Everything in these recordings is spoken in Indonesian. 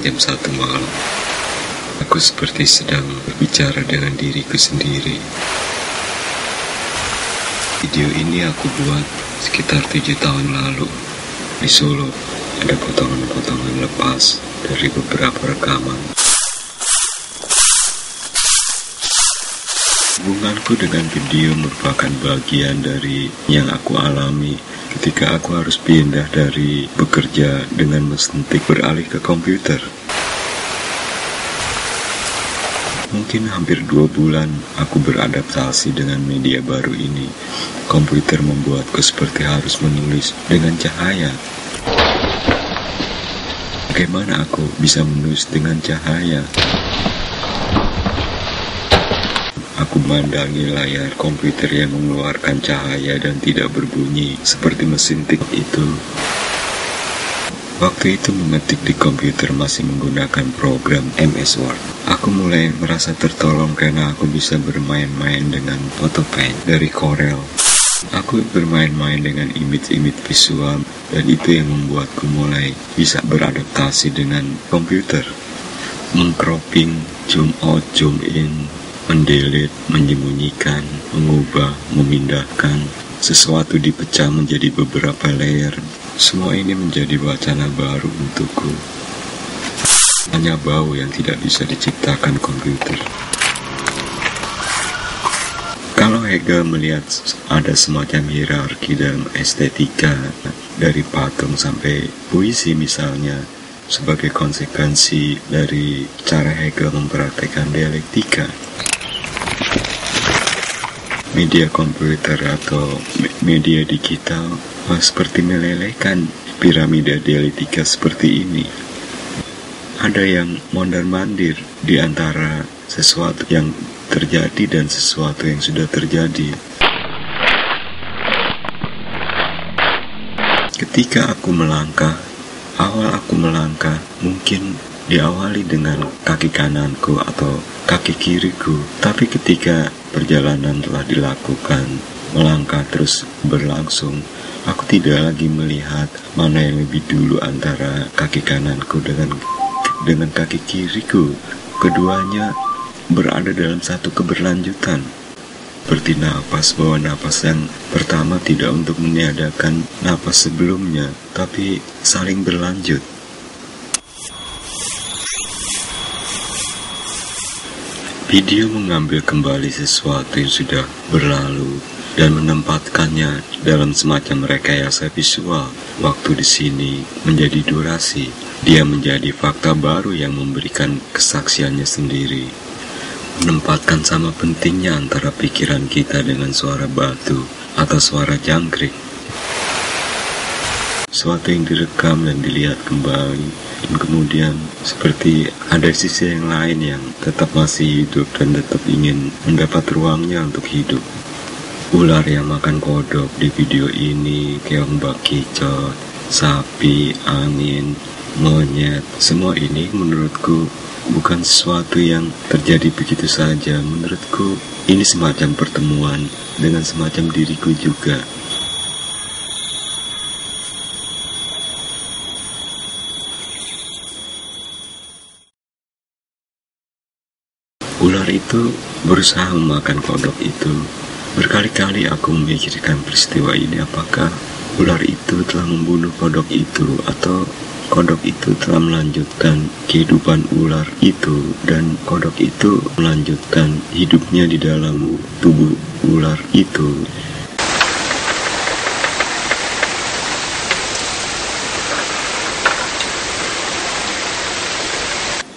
sekarang jam 1 malam. Aku seperti sedang berbicara dengan diriku sendiri. Video ini aku buat sekitar 7 tahun lalu. Di Solo ada potongan-potongan lepas dari beberapa rekaman. Hubunganku dengan video merupakan bagian dari yang aku alami ketika aku harus pindah dari bekerja dengan mesin tik beralih ke komputer. Mungkin hampir 2 bulan aku beradaptasi dengan media baru ini. Komputer membuatku seperti harus menulis dengan cahaya. Bagaimana aku bisa menulis dengan cahaya? Aku memandangi layar komputer yang mengeluarkan cahaya dan tidak berbunyi seperti mesin tik itu. Waktu itu mengetik di komputer masih menggunakan program MS Word. Aku mulai merasa tertolong karena aku bisa bermain-main dengan Photopaint dari Corel. Aku bermain-main dengan image-image visual dan itu yang membuatku mulai bisa beradaptasi dengan komputer. Mengcropping, zoom out, zoom in, mendelete, menyembunyikan, mengubah, memindahkan, sesuatu dipecah menjadi beberapa layer. Semua ini menjadi wacana baru untukku. Hanya bau yang tidak bisa diciptakan komputer. Kalau Hegel melihat ada semacam hierarki dalam estetika, dari patung sampai puisi misalnya, sebagai konsekuensi dari cara Hegel mempraktikkan dialektika. Media komputer atau media digital seperti melelehkan piramida dialektika seperti ini. Ada yang mondar-mandir di antara sesuatu yang terjadi dan sesuatu yang sudah terjadi. Ketika aku melangkah, mungkin diawali dengan kaki kananku atau kaki kiriku, tapi ketika perjalanan telah dilakukan, melangkah terus berlangsung, aku tidak lagi melihat mana yang lebih dulu antara kaki kananku dengan kaki kiriku. Keduanya berada dalam satu keberlanjutan. Seperti napas, bahwa napas yang pertama tidak untuk meniadakan napas sebelumnya, tapi saling berlanjut. Video mengambil kembali sesuatu yang sudah berlalu dan menempatkannya dalam semacam rekayasa visual. Waktu di sini menjadi durasi. Dia menjadi fakta baru yang memberikan kesaksiannya sendiri. Menempatkan sama pentingnya antara pikiran kita dengan suara batu atau suara jangkrik. Suatu yang direkam dan dilihat kembali, dan kemudian seperti ada sisi yang lain yang tetap masih hidup dan tetap ingin mendapat ruangnya untuk hidup. Ular yang makan kodok di video ini, keong bakicot, sapi, angin, monyet, semua ini menurutku bukan sesuatu yang terjadi begitu saja. Menurutku ini semacam pertemuan dengan semacam diriku juga. Ular itu berusaha memakan kodok itu. Berkali-kali aku memikirkan peristiwa ini, apakah ular itu telah membunuh kodok itu atau kodok itu telah melanjutkan kehidupan ular itu dan kodok itu melanjutkan hidupnya di dalam tubuh ular itu.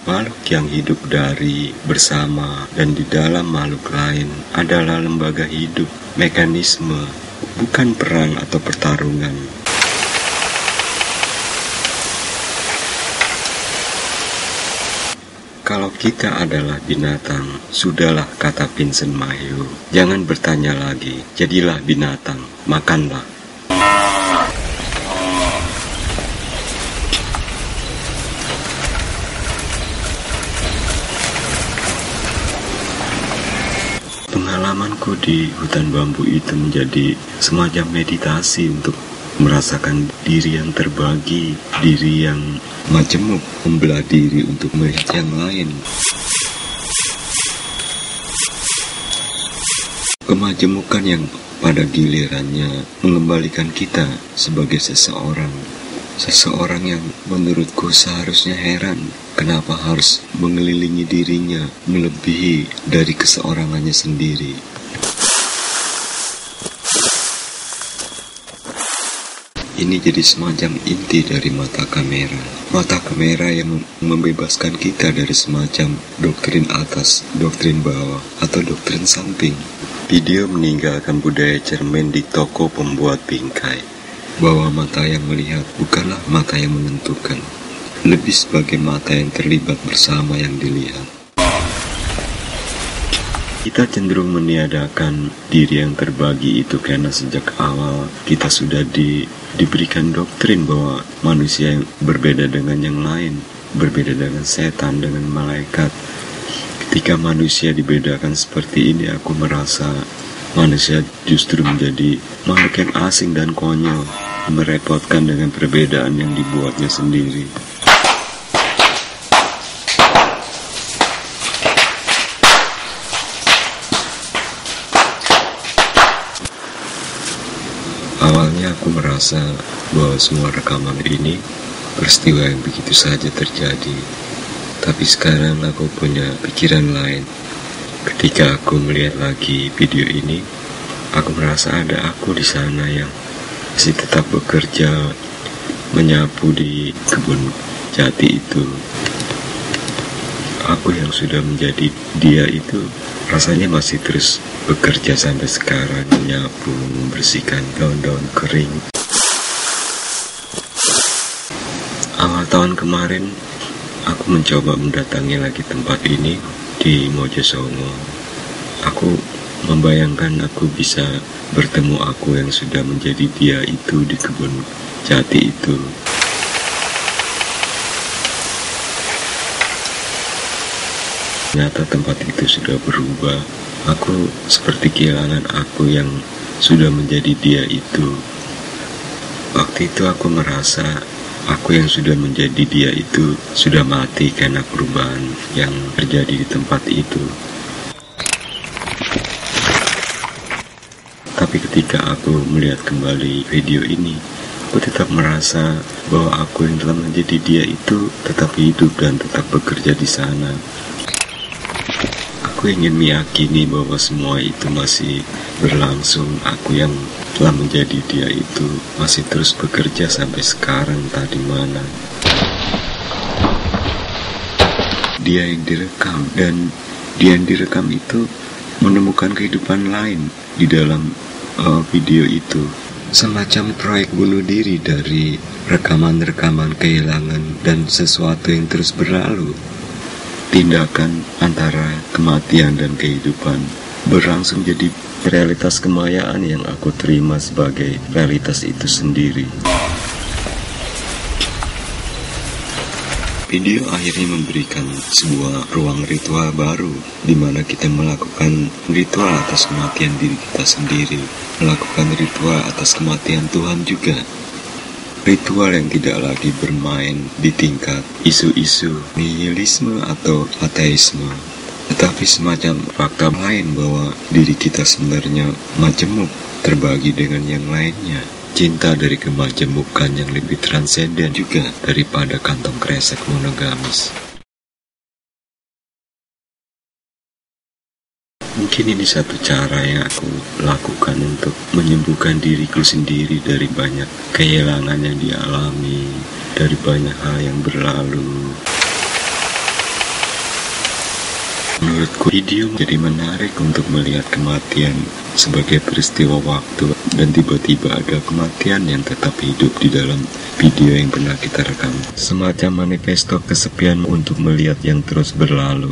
Makhluk yang hidup dari, bersama, dan di dalam makhluk lain adalah lembaga hidup, mekanisme, bukan perang atau pertarungan. Kalau kita adalah binatang, sudahlah, kata Vincent Mahieu. Jangan bertanya lagi, jadilah binatang, makanlah. Pengalamanku di hutan bambu itu menjadi semacam meditasi untuk merasakan diri yang terbagi, diri yang majemuk, membelah diri untuk melihat yang lain. Kemajemukan yang pada gilirannya mengembalikan kita sebagai seseorang yang menurutku seharusnya heran kenapa harus mengelilingi dirinya melebihi dari keseorangannya sendiri. Ini jadi semacam inti dari mata kamera yang membebaskan kita dari semacam doktrin atas, doktrin bawah, atau doktrin samping. Video meninggalkan budaya cermin di toko pembuat bingkai, bahwa mata yang melihat bukanlah mata yang menentukan, lebih sebagai mata yang terlibat bersama yang dilihat. Kita cenderung meniadakan diri yang terbagi itu karena sejak awal kita sudah diberikan doktrin bahwa manusia yang berbeda dengan yang lain, berbeda dengan setan, dengan malaikat. Ketika manusia dibedakan seperti ini, aku merasa manusia justru menjadi makhluk yang asing dan konyol, merepotkan dengan perbedaan yang dibuatnya sendiri. Awalnya aku merasa bahwa semua rekaman ini peristiwa yang begitu saja terjadi. Tapi sekarang aku punya pikiran lain. Ketika aku melihat lagi video ini, aku merasa ada aku di sana yang masih tetap bekerja, menyapu di kebun jati itu. Aku yang sudah menjadi dia itu rasanya masih terus bekerja sampai sekarang, menyapu, membersihkan daun-daun kering. Awal tahun kemarin, aku mencoba mendatangi lagi tempat ini di Mojosongo. Aku membayangkan aku bisa bertemu aku yang sudah menjadi dia itu di kebun jati itu. Ternyata tempat itu sudah berubah. Aku seperti kehilangan aku yang sudah menjadi dia itu. Waktu itu aku merasa aku yang sudah menjadi dia itu sudah mati karena perubahan yang terjadi di tempat itu. Tapi ketika aku melihat kembali video ini, aku tetap merasa bahwa aku yang telah menjadi dia itu tetap hidup dan tetap bekerja di sana. Aku ingin meyakini bahwa semua itu masih berlangsung. Aku yang telah menjadi dia itu masih terus bekerja sampai sekarang, entah di mana. Dia yang direkam, dan dia yang direkam itu menemukan kehidupan lain di dalam video itu. Semacam proyek bunuh diri dari rekaman-rekaman kehilangan dan sesuatu yang terus berlalu. Tindakan antara kematian dan kehidupan berlangsung jadi realitas kemayaan yang aku terima sebagai realitas itu sendiri. Video akhirnya memberikan sebuah ruang ritual baru di mana kita melakukan ritual atas kematian diri kita sendiri, melakukan ritual atas kematian Tuhan juga. Ritual yang tidak lagi bermain di tingkat isu-isu nihilisme atau ateisme, tetapi semacam fakta lain bahwa diri kita sebenarnya majemuk, terbagi dengan yang lainnya. Cinta dari kemajemukan yang lebih transenden juga daripada kantong kresek monogamis. Mungkin ini satu cara yang aku lakukan untuk menyembuhkan diriku sendiri dari banyak kehilangan yang dialami, dari banyak hal yang berlalu. Menurutku video menjadi menarik untuk melihat kematian sebagai peristiwa waktu, dan tiba-tiba ada kematian yang tetap hidup di dalam video yang pernah kita rekam. Semacam manifesto kesepian untuk melihat yang terus berlalu.